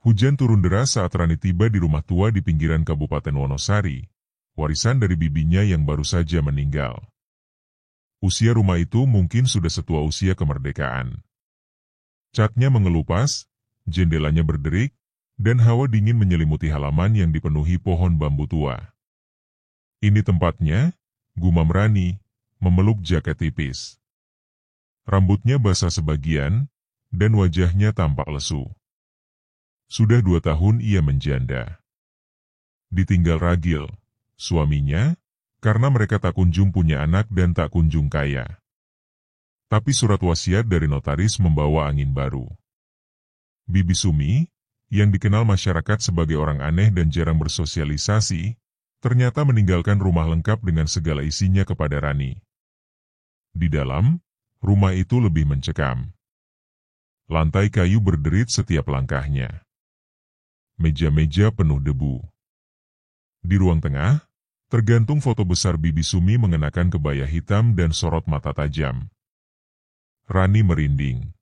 Hujan turun deras saat Rani tiba di rumah tua di pinggiran Kabupaten Wonosari, warisan dari bibinya yang baru saja meninggal. Usia rumah itu mungkin sudah setua usia kemerdekaan. Catnya mengelupas, jendelanya berderik, dan hawa dingin menyelimuti halaman yang dipenuhi pohon bambu tua. Ini tempatnya, gumam Rani, memeluk jaket tipis. Rambutnya basah sebagian, dan wajahnya tampak lesu. Sudah 2 tahun ia menjanda. Ditinggal Ragil, suaminya, karena mereka tak kunjung punya anak dan tak kunjung kaya. Tapi surat wasiat dari notaris membawa angin baru. Bibi Sumi, yang dikenal masyarakat sebagai orang aneh dan jarang bersosialisasi, ternyata meninggalkan rumah lengkap dengan segala isinya kepada Rani. Di dalam, rumah itu lebih mencekam. Lantai kayu berderit setiap langkahnya. Meja-meja penuh debu. Di ruang tengah, tergantung foto besar Bibi Sumi mengenakan kebaya hitam dan sorot mata tajam. Rani merinding.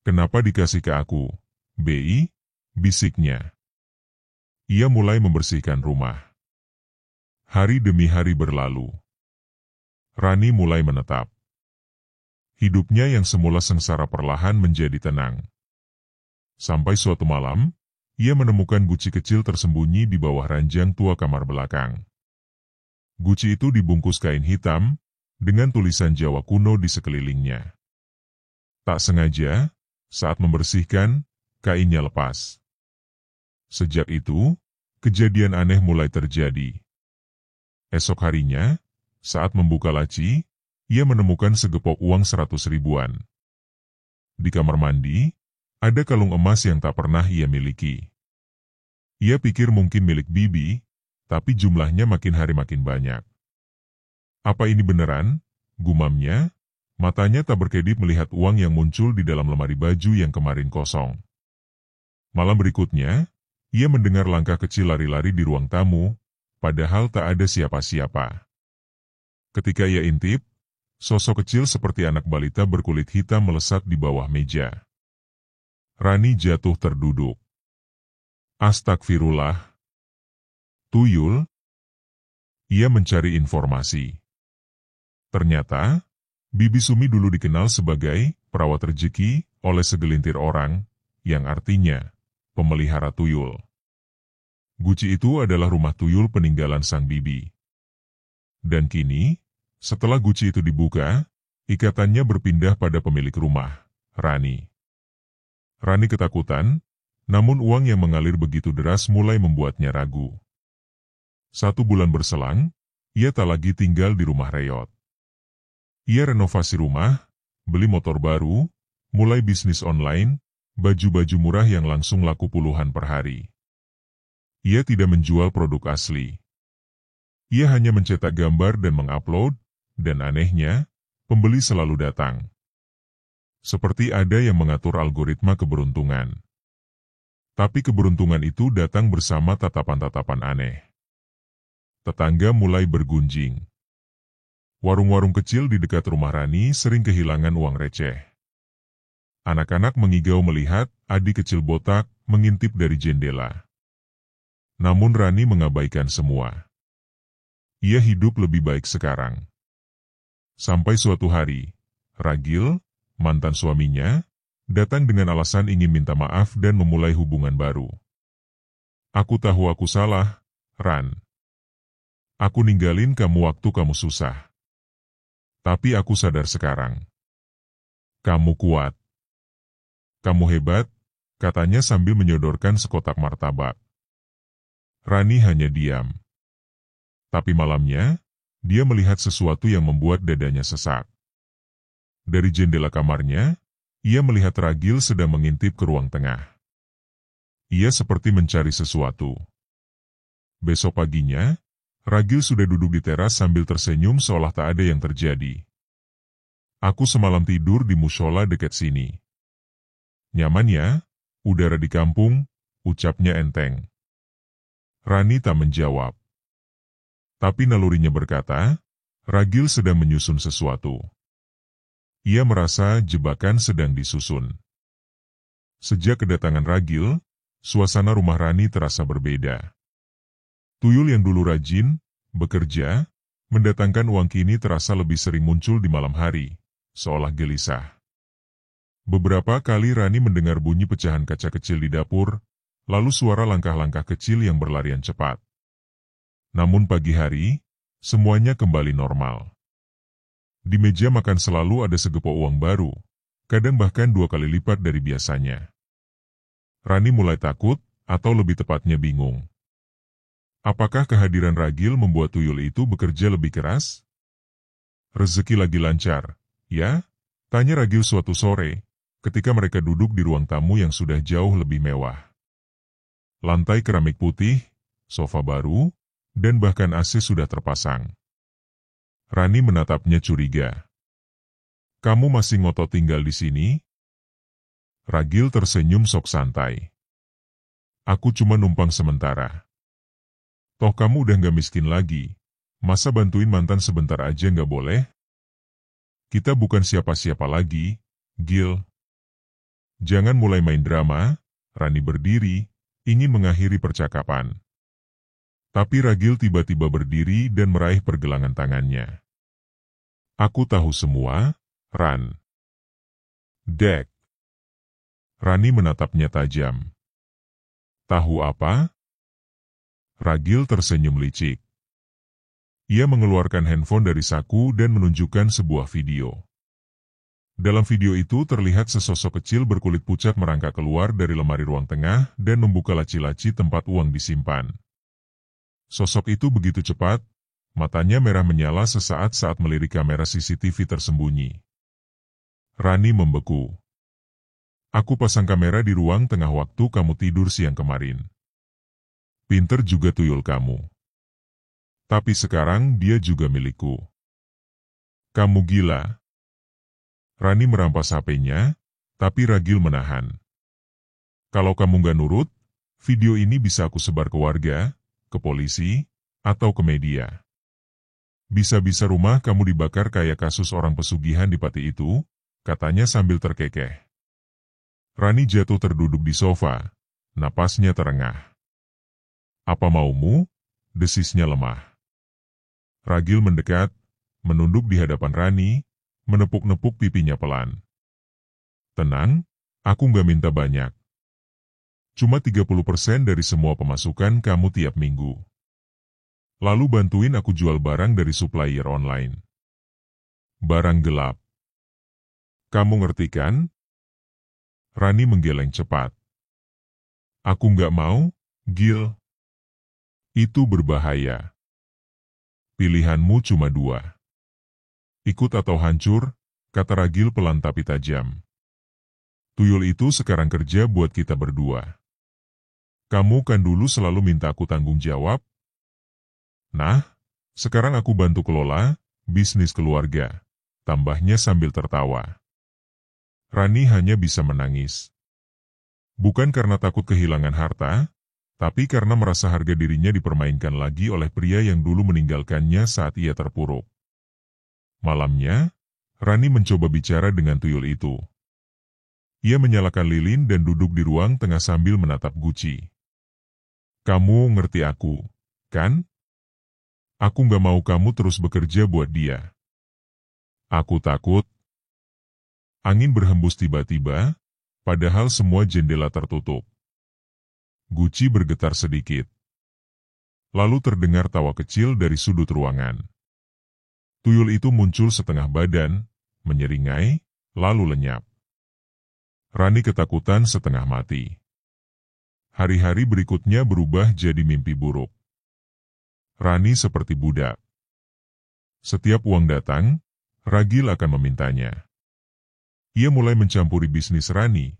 "Kenapa dikasih ke aku, Bi?" bisiknya. Ia mulai membersihkan rumah. Hari demi hari berlalu. Rani mulai menetap. Hidupnya yang semula sengsara perlahan menjadi tenang. Sampai suatu malam, ia menemukan guci kecil tersembunyi di bawah ranjang tua kamar belakang. Guci itu dibungkus kain hitam, dengan tulisan Jawa kuno di sekelilingnya. Tak sengaja, saat membersihkan, kainnya lepas. Sejak itu, kejadian aneh mulai terjadi. Esok harinya, saat membuka laci, ia menemukan segepok uang 100 ribuan. Di kamar mandi, ada kalung emas yang tak pernah ia miliki. Ia pikir mungkin milik Bibi, tapi jumlahnya makin hari makin banyak. "Apa ini beneran?" gumamnya, matanya tak berkedip melihat uang yang muncul di dalam lemari baju yang kemarin kosong. Malam berikutnya, ia mendengar langkah kecil lari-lari di ruang tamu, padahal tak ada siapa-siapa. Ketika ia intip, sosok kecil seperti anak balita berkulit hitam melesat di bawah meja. Rani jatuh terduduk. Astagfirullah. Tuyul? Ia mencari informasi. Ternyata, Bibi Sumi dulu dikenal sebagai perawat rezeki oleh segelintir orang, yang artinya pemelihara tuyul. Guci itu adalah rumah tuyul peninggalan sang bibi. Dan kini, setelah guci itu dibuka, ikatannya berpindah pada pemilik rumah, Rani. Rani ketakutan, namun uang yang mengalir begitu deras mulai membuatnya ragu. 1 bulan berselang, ia tak lagi tinggal di rumah reyot. Ia renovasi rumah, beli motor baru, mulai bisnis online, baju-baju murah yang langsung laku puluhan per hari. Ia tidak menjual produk asli. Ia hanya mencetak gambar dan mengupload, dan anehnya, pembeli selalu datang. Seperti ada yang mengatur algoritma keberuntungan. Tapi keberuntungan itu datang bersama tatapan-tatapan aneh. Tetangga mulai bergunjing. Warung-warung kecil di dekat rumah Rani sering kehilangan uang receh. Anak-anak mengigau melihat adik kecil botak mengintip dari jendela. Namun Rani mengabaikan semua. Ia hidup lebih baik sekarang. Sampai suatu hari, Ragil, mantan suaminya, datang dengan alasan ingin minta maaf dan memulai hubungan baru. "Aku tahu aku salah, Ran. Aku ninggalin kamu waktu kamu susah. Tapi aku sadar sekarang. Kamu kuat. Kamu hebat," katanya sambil menyodorkan sekotak martabak. Rani hanya diam. Tapi malamnya, dia melihat sesuatu yang membuat dadanya sesak. Dari jendela kamarnya, ia melihat Ragil sedang mengintip ke ruang tengah. Ia seperti mencari sesuatu. Besok paginya, Ragil sudah duduk di teras sambil tersenyum seolah tak ada yang terjadi. "Aku semalam tidur di musola dekat sini. Nyaman ya, udara di kampung," ucapnya enteng. Rani tak menjawab. Tapi nalurinya berkata, Ragil sedang menyusun sesuatu. Ia merasa jebakan sedang disusun. Sejak kedatangan Ragil, suasana rumah Rani terasa berbeda. Tuyul yang dulu rajin, bekerja, mendatangkan uang kini terasa lebih sering muncul di malam hari, seolah gelisah. Beberapa kali Rani mendengar bunyi pecahan kaca kecil di dapur, lalu suara langkah-langkah kecil yang berlarian cepat. Namun pagi hari, semuanya kembali normal. Di meja makan selalu ada segepok uang baru, kadang bahkan 2 kali lipat dari biasanya. Rani mulai takut, atau lebih tepatnya bingung. Apakah kehadiran Ragil membuat tuyul itu bekerja lebih keras? Rezeki lagi lancar, ya? Tanya Ragil suatu sore, ketika mereka duduk di ruang tamu yang sudah jauh lebih mewah. Lantai keramik putih, sofa baru, dan bahkan AC sudah terpasang. Rani menatapnya curiga. Kamu masih ngotot tinggal di sini? Ragil tersenyum sok santai. Aku cuma numpang sementara. Toh kamu udah gak miskin lagi, masa bantuin mantan sebentar aja gak boleh? Kita bukan siapa-siapa lagi, Gil. Jangan mulai main drama. Rani berdiri, ingin mengakhiri percakapan. Tapi Ragil tiba-tiba berdiri dan meraih pergelangan tangannya. Aku tahu semua, Ran. Dek. Rani menatapnya tajam. Tahu apa? Ragil tersenyum licik. Ia mengeluarkan handphone dari saku dan menunjukkan sebuah video. Dalam video itu terlihat sesosok kecil berkulit pucat merangkak keluar dari lemari ruang tengah dan membuka laci-laci tempat uang disimpan. Sosok itu begitu cepat, matanya merah menyala sesaat saat melirik kamera CCTV tersembunyi. Rani membeku. Aku pasang kamera di ruang tengah waktu kamu tidur siang kemarin. Pinter juga tuyul kamu. Tapi sekarang dia juga milikku. Kamu gila. Rani merampas HP-nya, tapi Ragil menahan. Kalau kamu gak nurut, video ini bisa aku sebar ke warga, ke polisi, atau ke media. Bisa-bisa rumah kamu dibakar kayak kasus orang pesugihan di Pati itu, katanya sambil terkekeh. Rani jatuh terduduk di sofa, napasnya terengah. Apa maumu? Desisnya lemah. Ragil mendekat, menunduk di hadapan Rani, menepuk-nepuk pipinya pelan. Tenang, aku nggak minta banyak. Cuma 30% dari semua pemasukan kamu tiap minggu. Lalu bantuin aku jual barang dari supplier online. Barang gelap. Kamu ngerti kan? Rani menggeleng cepat. Aku nggak mau, Gil. Itu berbahaya. Pilihanmu cuma 2. Ikut atau hancur, kata Ragil pelan tapi tajam. Tuyul itu sekarang kerja buat kita berdua. Kamu kan dulu selalu minta aku tanggung jawab. Nah, sekarang aku bantu kelola bisnis keluarga, tambahnya sambil tertawa. Rani hanya bisa menangis. Bukan karena takut kehilangan harta, tapi karena merasa harga dirinya dipermainkan lagi oleh pria yang dulu meninggalkannya saat ia terpuruk. Malamnya, Rani mencoba bicara dengan tuyul itu. Ia menyalakan lilin dan duduk di ruang tengah sambil menatap Guci. Kamu ngerti aku, kan? Aku gak mau kamu terus bekerja buat dia. Aku takut. Angin berhembus tiba-tiba, padahal semua jendela tertutup. Guci bergetar sedikit. Lalu terdengar tawa kecil dari sudut ruangan. Tuyul itu muncul setengah badan, menyeringai, lalu lenyap. Rani ketakutan setengah mati. Hari-hari berikutnya berubah jadi mimpi buruk. Rani seperti budak. Setiap uang datang, Ragil akan memintanya. Ia mulai mencampuri bisnis Rani,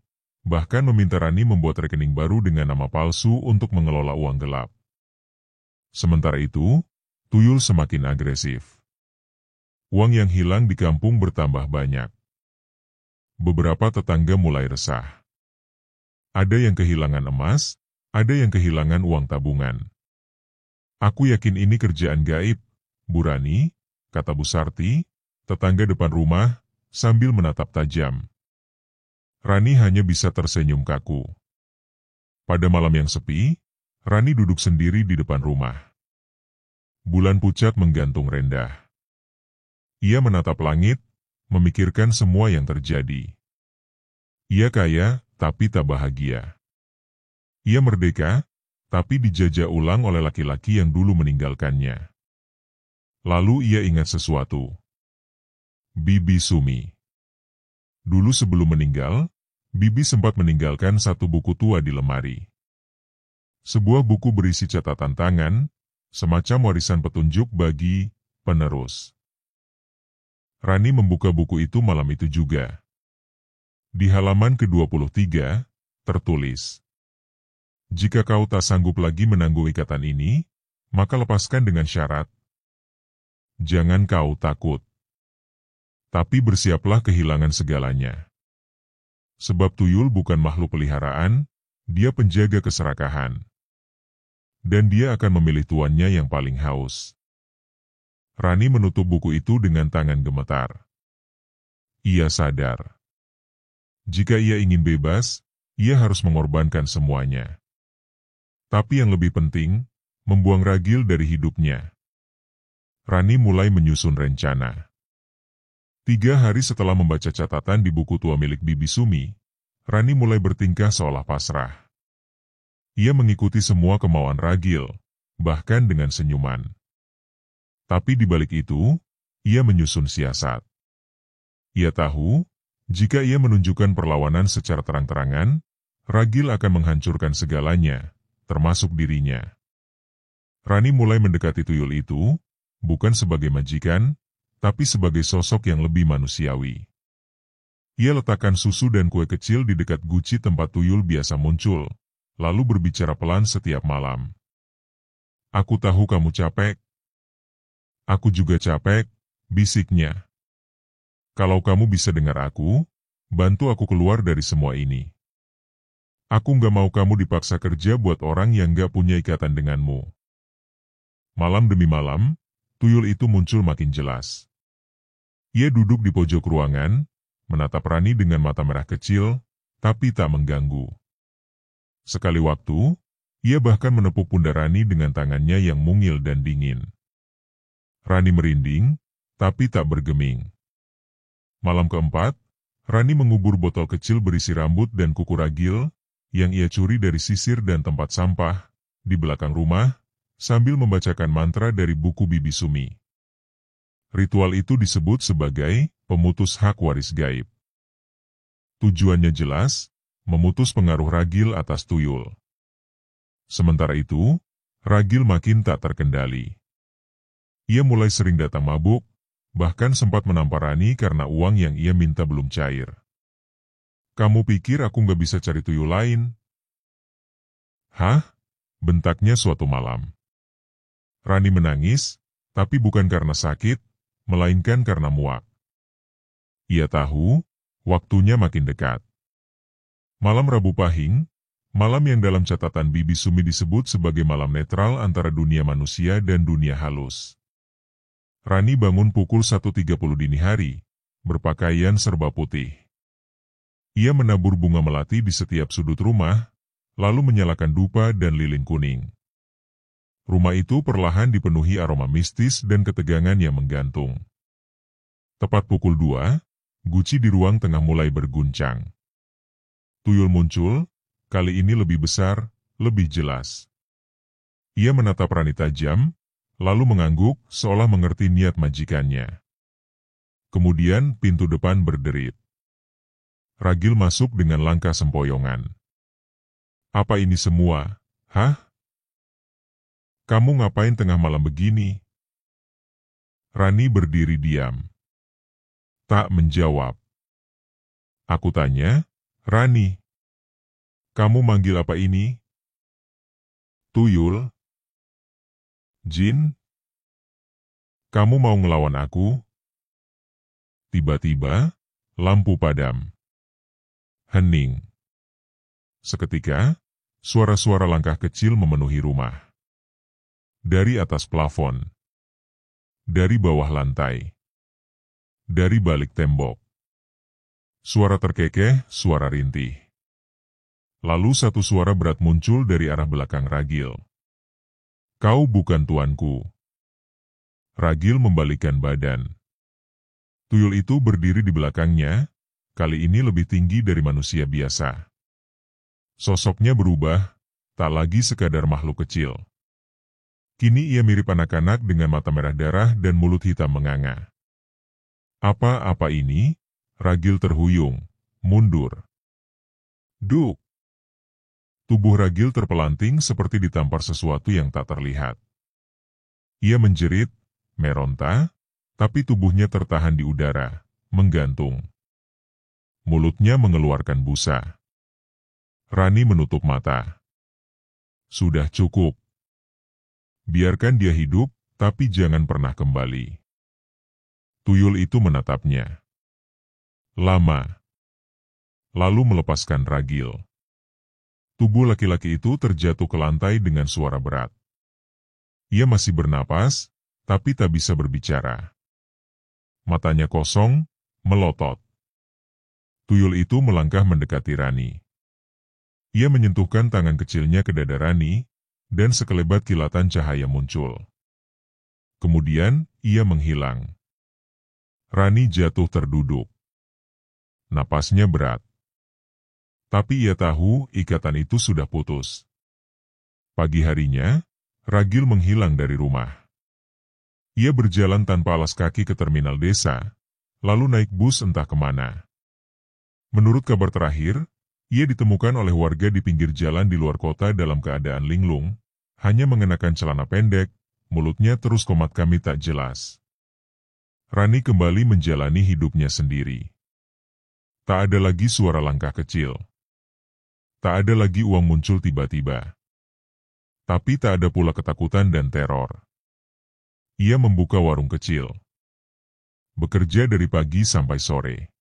bahkan meminta Rani membuat rekening baru dengan nama palsu untuk mengelola uang gelap. Sementara itu, tuyul semakin agresif. Uang yang hilang di kampung bertambah banyak. Beberapa tetangga mulai resah. Ada yang kehilangan emas, ada yang kehilangan uang tabungan. Aku yakin ini kerjaan gaib, Bu Rani, kata Bu Sarti, tetangga depan rumah, sambil menatap tajam. Rani hanya bisa tersenyum kaku. Pada malam yang sepi, Rani duduk sendiri di depan rumah. Bulan pucat menggantung rendah. Ia menatap langit, memikirkan semua yang terjadi. Ia kaya, tapi tak bahagia. Ia merdeka, tapi dijajah ulang oleh laki-laki yang dulu meninggalkannya. Lalu ia ingat sesuatu. Bibi Sumi. Dulu sebelum meninggal, Bibi sempat meninggalkan satu buku tua di lemari. Sebuah buku berisi catatan tangan, semacam warisan petunjuk bagi penerus. Rani membuka buku itu malam itu juga. Di halaman ke-23, tertulis, "Jika kau tak sanggup lagi menanggung ikatan ini, maka lepaskan dengan syarat. Jangan kau takut. Tapi bersiaplah kehilangan segalanya. Sebab tuyul bukan makhluk peliharaan, dia penjaga keserakahan. Dan dia akan memilih tuannya yang paling haus." Rani menutup buku itu dengan tangan gemetar. Ia sadar. Jika ia ingin bebas, ia harus mengorbankan semuanya. Tapi yang lebih penting, membuang ragil dari hidupnya. Rani mulai menyusun rencana. 3 hari setelah membaca catatan di buku tua milik Bibi Sumi, Rani mulai bertingkah seolah pasrah. Ia mengikuti semua kemauan ragil, bahkan dengan senyuman. Tapi di balik itu, ia menyusun siasat. Ia tahu, jika ia menunjukkan perlawanan secara terang-terangan, ragil akan menghancurkan segalanya, termasuk dirinya. Rani mulai mendekati tuyul itu, bukan sebagai majikan, tapi sebagai sosok yang lebih manusiawi. Ia letakkan susu dan kue kecil di dekat guci tempat tuyul biasa muncul, lalu berbicara pelan setiap malam. "Aku tahu kamu capek." "Aku juga capek," bisiknya. "Kalau kamu bisa dengar aku, bantu aku keluar dari semua ini. Aku nggak mau kamu dipaksa kerja buat orang yang nggak punya ikatan denganmu." Malam demi malam, tuyul itu muncul makin jelas. Ia duduk di pojok ruangan, menatap Rani dengan mata merah kecil, tapi tak mengganggu. Sekali waktu, ia bahkan menepuk pundak Rani dengan tangannya yang mungil dan dingin. Rani merinding, tapi tak bergeming. Malam keempat, Rani mengubur botol kecil berisi rambut dan kuku ragil, yang ia curi dari sisir dan tempat sampah, di belakang rumah, sambil membacakan mantra dari buku Bibi Sumi. Ritual itu disebut sebagai pemutus hak waris gaib. Tujuannya jelas, memutus pengaruh ragil atas tuyul. Sementara itu, ragil makin tak terkendali. Ia mulai sering datang mabuk, bahkan sempat menampar Rani karena uang yang ia minta belum cair. "Kamu pikir aku nggak bisa cari tuyul lain?" "Hah?" bentaknya suatu malam. Rani menangis, tapi bukan karena sakit, melainkan karena muak. Ia tahu, waktunya makin dekat. Malam Rabu Pahing, malam yang dalam catatan Bibi Sumi disebut sebagai malam netral antara dunia manusia dan dunia halus. Rani bangun pukul 1.30 dini hari, berpakaian serba putih. Ia menabur bunga melati di setiap sudut rumah, lalu menyalakan dupa dan lilin kuning. Rumah itu perlahan dipenuhi aroma mistis dan ketegangan yang menggantung. Tepat pukul 2, guci di ruang tengah mulai berguncang. Tuyul muncul, kali ini lebih besar, lebih jelas. Ia menatap Rani tajam, lalu mengangguk seolah mengerti niat majikannya. Kemudian pintu depan berderit. Ragil masuk dengan langkah sempoyongan. "Apa ini semua, hah? Kamu ngapain tengah malam begini?" Rani berdiri diam. Tak menjawab. Aku tanya, "Rani, kamu manggil apa ini?" "Tuyul." "Jin? Kamu mau ngelawan aku?" Tiba-tiba, lampu padam. Hening. Seketika, suara-suara langkah kecil memenuhi rumah. Dari atas plafon. Dari bawah lantai. Dari balik tembok. Suara terkekeh, suara rintih. Lalu satu suara berat muncul dari arah belakang Ragil. "Kau bukan tuanku." Ragil membalikkan badan. Tuyul itu berdiri di belakangnya, kali ini lebih tinggi dari manusia biasa. Sosoknya berubah, tak lagi sekadar makhluk kecil. Kini ia mirip anak-anak dengan mata merah darah dan mulut hitam menganga. Apa ini?" Ragil terhuyung, mundur. Duk! Tubuh Ragil terpelanting seperti ditampar sesuatu yang tak terlihat. Ia menjerit, meronta, tapi tubuhnya tertahan di udara, menggantung. Mulutnya mengeluarkan busa. Rani menutup mata. Sudah cukup. Biarkan dia hidup, tapi jangan pernah kembali. Tuyul itu menatapnya lama, lalu melepaskan Ragil. Tubuh laki-laki itu terjatuh ke lantai dengan suara berat. Ia masih bernapas, tapi tak bisa berbicara. Matanya kosong, melotot. Tuyul itu melangkah mendekati Rani. Ia menyentuhkan tangan kecilnya ke dada Rani, dan sekelebat kilatan cahaya muncul. Kemudian, ia menghilang. Rani jatuh terduduk. Napasnya berat. Tapi ia tahu ikatan itu sudah putus. Pagi harinya, Ragil menghilang dari rumah. Ia berjalan tanpa alas kaki ke terminal desa, lalu naik bus entah kemana. Menurut kabar terakhir, ia ditemukan oleh warga di pinggir jalan di luar kota dalam keadaan linglung, hanya mengenakan celana pendek, mulutnya terus komat kami tak jelas. Rani kembali menjalani hidupnya sendiri. Tak ada lagi suara langkah kecil. Tak ada lagi uang muncul tiba-tiba. Tapi tak ada pula ketakutan dan teror. Ia membuka warung kecil. Bekerja dari pagi sampai sore.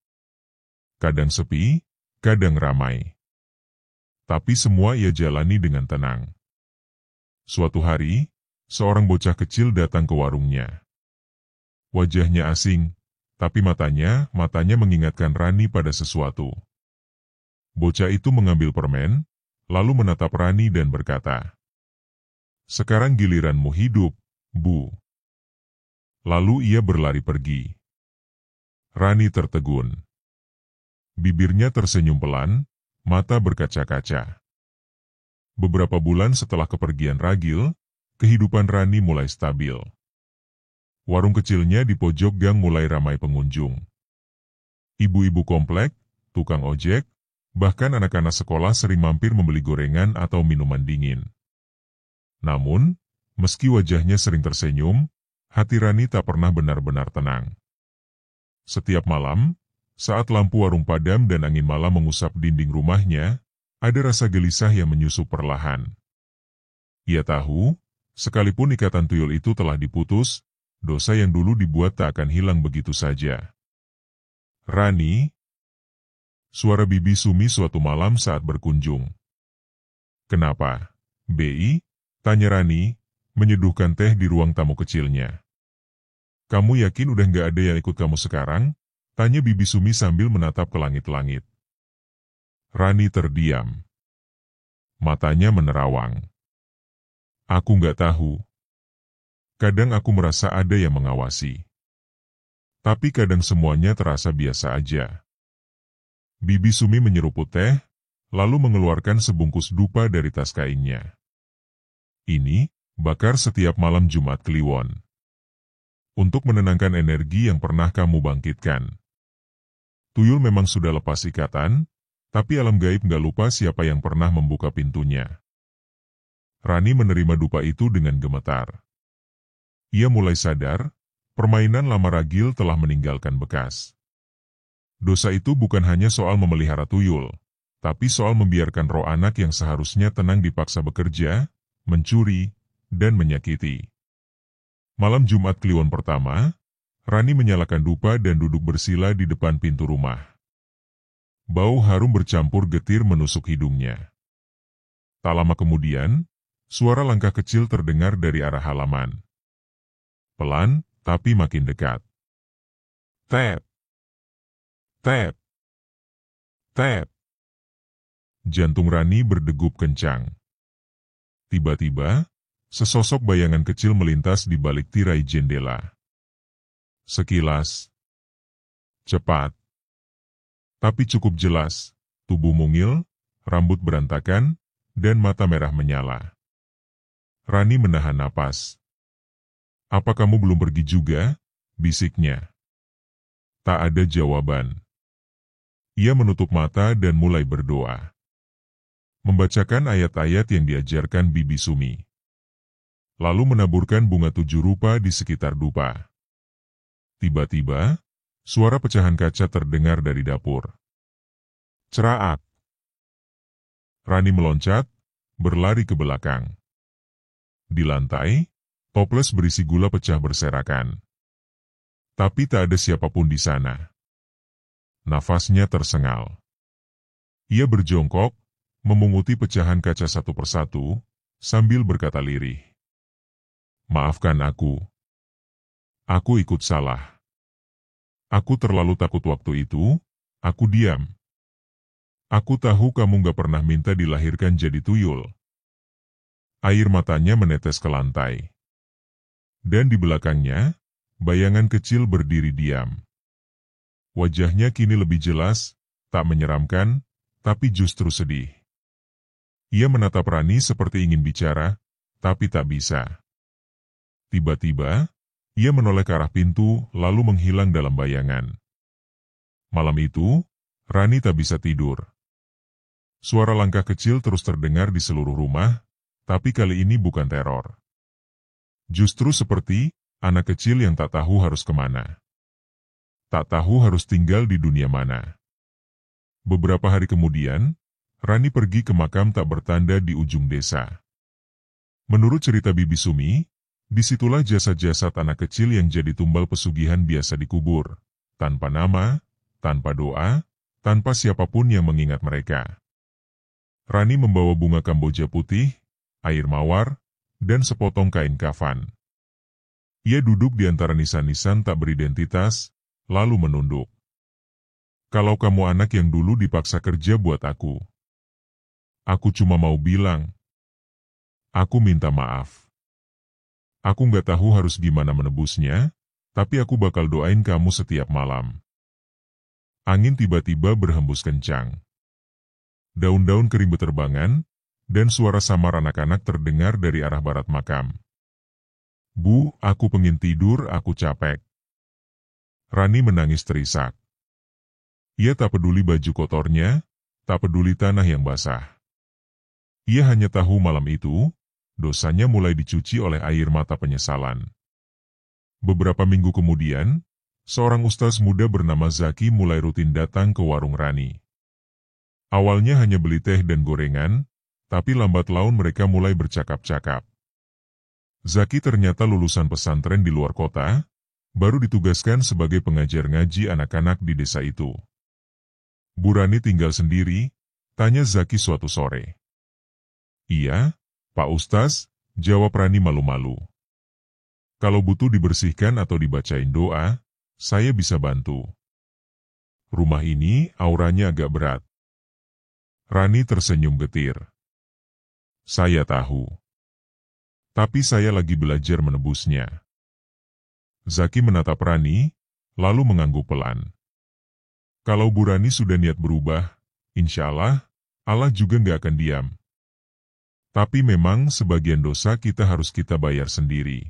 Kadang sepi, kadang ramai. Tapi semua ia jalani dengan tenang. Suatu hari, seorang bocah kecil datang ke warungnya. Wajahnya asing, tapi matanya mengingatkan Rani pada sesuatu. Bocah itu mengambil permen, lalu menatap Rani dan berkata, "Sekarang giliranmu hidup, Bu." Lalu ia berlari pergi. Rani tertegun. Bibirnya tersenyum pelan, mata berkaca-kaca. Beberapa bulan setelah kepergian Ragil, kehidupan Rani mulai stabil. Warung kecilnya di pojok gang mulai ramai pengunjung. Ibu-ibu komplek, tukang ojek, bahkan anak-anak sekolah sering mampir membeli gorengan atau minuman dingin. Namun, meski wajahnya sering tersenyum, hati Rani tak pernah benar-benar tenang. Setiap malam, saat lampu warung padam dan angin malam mengusap dinding rumahnya, ada rasa gelisah yang menyusup perlahan. Ia tahu, sekalipun ikatan tuyul itu telah diputus, dosa yang dulu dibuat tak akan hilang begitu saja. "Rani?" Suara Bibi Sumi suatu malam saat berkunjung. "Kenapa, Bi?" tanya Rani, menyeduhkan teh di ruang tamu kecilnya. "Kamu yakin udah nggak ada yang ikut kamu sekarang?" tanya Bibi Sumi sambil menatap ke langit-langit. Rani terdiam. Matanya menerawang. "Aku nggak tahu. Kadang aku merasa ada yang mengawasi. Tapi kadang semuanya terasa biasa aja." Bibi Sumi menyeruput teh, lalu mengeluarkan sebungkus dupa dari tas kainnya. "Ini, bakar setiap malam Jumat Kliwon. Untuk menenangkan energi yang pernah kamu bangkitkan. Tuyul memang sudah lepas ikatan, tapi alam gaib nggak lupa siapa yang pernah membuka pintunya." Rani menerima dupa itu dengan gemetar. Ia mulai sadar, permainan lama Ragil telah meninggalkan bekas. Dosa itu bukan hanya soal memelihara tuyul, tapi soal membiarkan roh anak yang seharusnya tenang dipaksa bekerja, mencuri, dan menyakiti. Malam Jumat Kliwon pertama, Rani menyalakan dupa dan duduk bersila di depan pintu rumah. Bau harum bercampur getir menusuk hidungnya. Tak lama kemudian, suara langkah kecil terdengar dari arah halaman. Pelan, tapi makin dekat. Tep! Tep! Tep! Jantung Rani berdegup kencang. Tiba-tiba, sesosok bayangan kecil melintas di balik tirai jendela. Sekilas. Cepat. Tapi cukup jelas, tubuh mungil, rambut berantakan, dan mata merah menyala. Rani menahan napas. "Apa kamu belum pergi juga?" bisiknya. Tak ada jawaban. Ia menutup mata dan mulai berdoa. Membacakan ayat-ayat yang diajarkan Bibi Sumi. Lalu menaburkan bunga 7 rupa di sekitar dupa. Tiba-tiba, suara pecahan kaca terdengar dari dapur. Ceraak. Rani meloncat, berlari ke belakang. Di lantai, toples berisi gula pecah berserakan. Tapi tak ada siapapun di sana. Nafasnya tersengal. Ia berjongkok, memunguti pecahan kaca satu persatu, sambil berkata lirih. "Maafkan aku. Aku ikut salah. Aku terlalu takut waktu itu, aku diam. Aku tahu kamu gak pernah minta dilahirkan jadi tuyul." Air matanya menetes ke lantai. Dan di belakangnya, bayangan kecil berdiri diam. Wajahnya kini lebih jelas, tak menyeramkan, tapi justru sedih. Ia menatap Rani seperti ingin bicara, tapi tak bisa. Tiba-tiba, ia menoleh ke arah pintu, lalu menghilang dalam bayangan. Malam itu, Rani tak bisa tidur. Suara langkah kecil terus terdengar di seluruh rumah, tapi kali ini bukan teror. Justru seperti anak kecil yang tak tahu harus kemana. Tak tahu harus tinggal di dunia mana. Beberapa hari kemudian, Rani pergi ke makam tak bertanda di ujung desa. Menurut cerita Bibi Sumi, disitulah jasad-jasad anak kecil yang jadi tumbal pesugihan biasa dikubur, tanpa nama, tanpa doa, tanpa siapapun yang mengingat mereka. Rani membawa bunga kamboja putih, air mawar, dan sepotong kain kafan. Ia duduk di antara nisan-nisan tak beridentitas, lalu menunduk. "Kalau kamu anak yang dulu dipaksa kerja buat aku cuma mau bilang, aku minta maaf. Aku nggak tahu harus gimana menebusnya, tapi aku bakal doain kamu setiap malam." Angin tiba-tiba berhembus kencang. Daun-daun kering beterbangan, dan suara samar anak-anak terdengar dari arah barat makam. "Bu, aku pengen tidur, aku capek." Rani menangis terisak. Ia tak peduli baju kotornya, tak peduli tanah yang basah. Ia hanya tahu malam itu, dosanya mulai dicuci oleh air mata penyesalan. Beberapa minggu kemudian, seorang ustaz muda bernama Zaki mulai rutin datang ke warung Rani. Awalnya hanya beli teh dan gorengan, tapi lambat laun mereka mulai bercakap-cakap. Zaki ternyata lulusan pesantren di luar kota, baru ditugaskan sebagai pengajar ngaji anak-anak di desa itu. Bu Rani tinggal sendiri, tanya Zaki suatu sore. "Iya, Pak Ustaz," jawab Rani malu-malu. "Kalau butuh dibersihkan atau dibacain doa, saya bisa bantu. Rumah ini auranya agak berat." Rani tersenyum getir. "Saya tahu. Tapi saya lagi belajar menebusnya." Zaki menatap Rani, lalu mengangguk pelan. Kalau Bu Rani sudah niat berubah, insya Allah juga nggak akan diam. Tapi memang sebagian dosa harus kita bayar sendiri.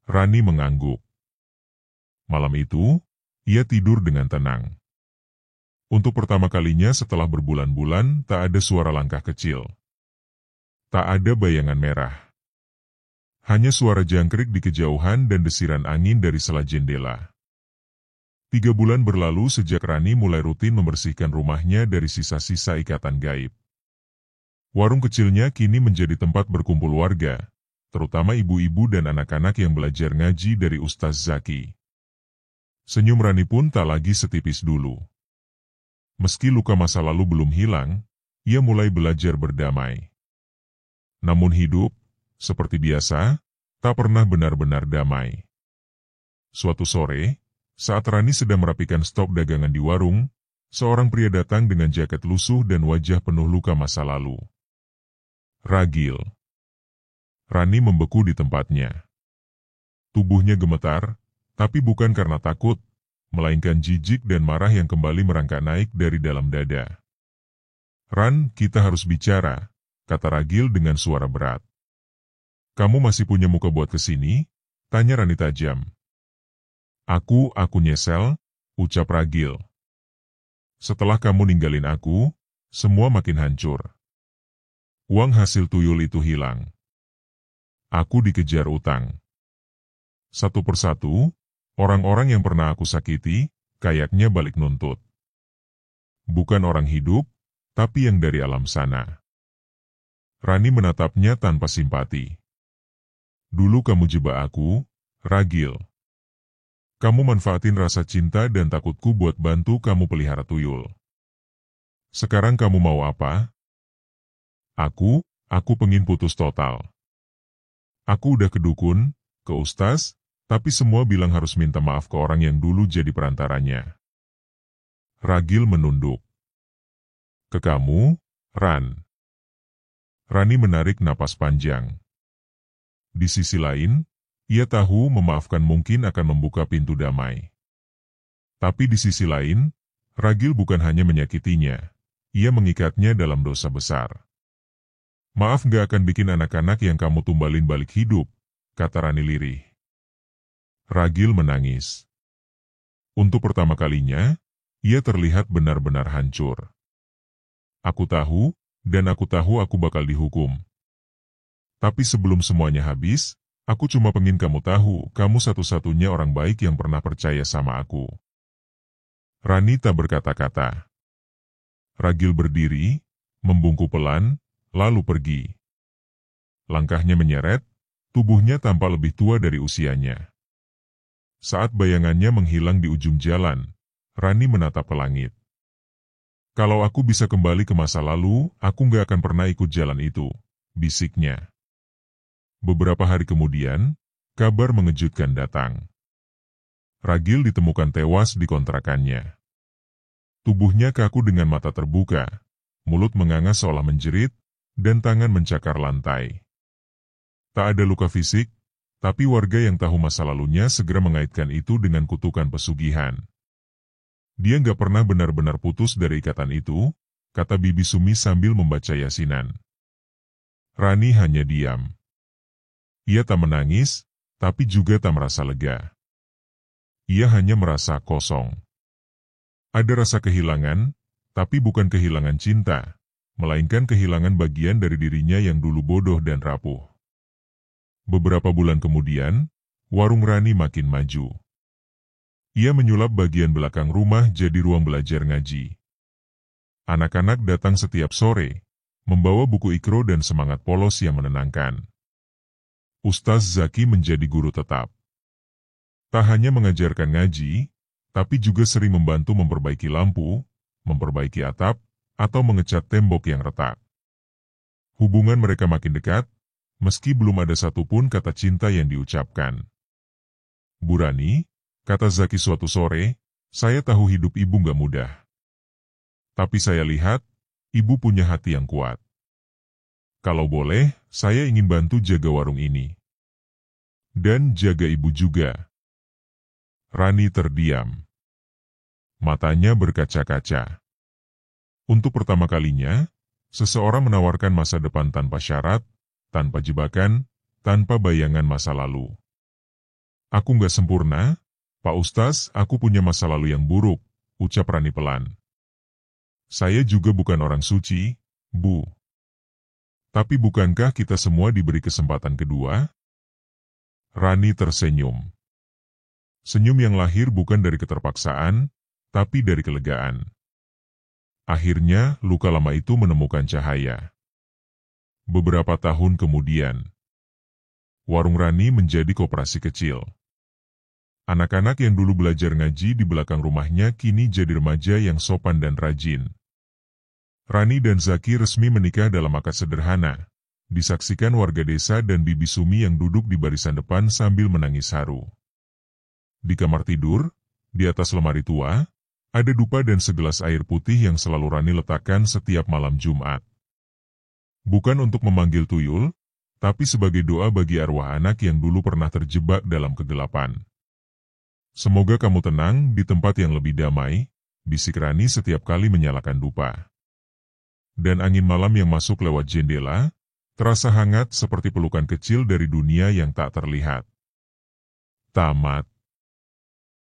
Rani mengangguk. Malam itu, ia tidur dengan tenang. Untuk pertama kalinya setelah berbulan-bulan tak ada suara langkah kecil. Tak ada bayangan merah. Hanya suara jangkrik di kejauhan dan desiran angin dari sela jendela. 3 bulan berlalu sejak Rani mulai rutin membersihkan rumahnya dari sisa-sisa ikatan gaib. Warung kecilnya kini menjadi tempat berkumpul warga, terutama ibu-ibu dan anak-anak yang belajar ngaji dari Ustaz Zaki. Senyum Rani pun tak lagi setipis dulu. Meski luka masa lalu belum hilang, ia mulai belajar berdamai. Namun hidup, seperti biasa, tak pernah benar-benar damai. Suatu sore, saat Rani sedang merapikan stok dagangan di warung, Seorang pria datang dengan jaket lusuh dan wajah penuh luka masa lalu. Ragil. Rani membeku di tempatnya. Tubuhnya gemetar, tapi bukan karena takut, melainkan jijik dan marah yang kembali merangkak naik dari dalam dada. "Ran, kita harus bicara," kata Ragil dengan suara berat. "Kamu masih punya muka buat kesini?" tanya Rani tajam. Aku nyesel," ucap Ragil. "Setelah kamu ninggalin aku, semua makin hancur. Uang hasil tuyul itu hilang. Aku dikejar utang. Satu persatu, orang-orang yang pernah aku sakiti, kayaknya balik nuntut. Bukan orang hidup, tapi yang dari alam sana." Rani menatapnya tanpa simpati. "Dulu kamu jebak aku, Ragil. Kamu manfaatin rasa cinta dan takutku buat bantu kamu pelihara tuyul. Sekarang kamu mau apa?" Aku pengen putus total. Aku udah ke dukun, ke ustaz, tapi semua bilang harus minta maaf ke orang yang dulu jadi perantaranya." Ragil menunduk. "Ke kamu, Ran?" Rani menarik napas panjang. Di sisi lain, ia tahu memaafkan mungkin akan membuka pintu damai. Tapi di sisi lain, Ragil bukan hanya menyakitinya, ia mengikatnya dalam dosa besar. "Maaf gak akan bikin anak-anak yang kamu tumbalin balik hidup," kata Rani lirih. Ragil menangis. Untuk pertama kalinya, ia terlihat benar-benar hancur. "Aku tahu, dan aku tahu aku bakal dihukum. Tapi sebelum semuanya habis, aku cuma pengen kamu tahu, kamu satu-satunya orang baik yang pernah percaya sama aku." Rani tak berkata-kata. Ragil berdiri, membungkuk pelan, lalu pergi. Langkahnya menyeret, tubuhnya tampak lebih tua dari usianya. Saat bayangannya menghilang di ujung jalan, Rani menatap ke langit. "Kalau aku bisa kembali ke masa lalu, aku nggak akan pernah ikut jalan itu," bisiknya. Beberapa hari kemudian, kabar mengejutkan datang. Ragil ditemukan tewas di kontrakannya. Tubuhnya kaku dengan mata terbuka, mulut menganga seolah menjerit, dan tangan mencakar lantai. Tak ada luka fisik, tapi warga yang tahu masa lalunya segera mengaitkan itu dengan kutukan pesugihan. "Dia nggak pernah benar-benar putus dari ikatan itu," kata Bibi Sumi sambil membaca yasinan. Rani hanya diam. Ia tak menangis, tapi juga tak merasa lega. Ia hanya merasa kosong. Ada rasa kehilangan, tapi bukan kehilangan cinta, melainkan kehilangan bagian dari dirinya yang dulu bodoh dan rapuh. Beberapa bulan kemudian, warung Rani makin maju. Ia menyulap bagian belakang rumah jadi ruang belajar ngaji. Anak-anak datang setiap sore, membawa buku ikro dan semangat polos yang menenangkan. Ustaz Zaki menjadi guru tetap. Tak hanya mengajarkan ngaji, tapi juga sering membantu memperbaiki lampu, memperbaiki atap, atau mengecat tembok yang retak. Hubungan mereka makin dekat, meski belum ada satupun kata cinta yang diucapkan. "Bu Rani," kata Zaki suatu sore, "saya tahu hidup ibu gak mudah. Tapi saya lihat, ibu punya hati yang kuat. Kalau boleh, saya ingin bantu jaga warung ini. Dan jaga ibu juga." Rani terdiam. Matanya berkaca-kaca. Untuk pertama kalinya, seseorang menawarkan masa depan tanpa syarat, tanpa jebakan, tanpa bayangan masa lalu. "Aku nggak sempurna, Pak Ustaz, aku punya masa lalu yang buruk," ucap Rani pelan. "Saya juga bukan orang suci, Bu. Tapi bukankah kita semua diberi kesempatan kedua?" Rani tersenyum. Senyum yang lahir bukan dari keterpaksaan, tapi dari kelegaan. Akhirnya, luka lama itu menemukan cahaya. Beberapa tahun kemudian, warung Rani menjadi koperasi kecil. Anak-anak yang dulu belajar ngaji di belakang rumahnya kini jadi remaja yang sopan dan rajin. Rani dan Zaki resmi menikah dalam akad sederhana, disaksikan warga desa dan Bibi Sumi yang duduk di barisan depan sambil menangis haru. Di kamar tidur, di atas lemari tua, Ada dupa dan segelas air putih yang selalu Rani letakkan setiap malam Jumat. Bukan untuk memanggil tuyul, tapi sebagai doa bagi arwah anak yang dulu pernah terjebak dalam kegelapan. Semoga kamu tenang di tempat yang lebih damai, bisik Rani setiap kali menyalakan dupa. Dan angin malam yang masuk lewat jendela, terasa hangat seperti pelukan kecil dari dunia yang tak terlihat. Tamat.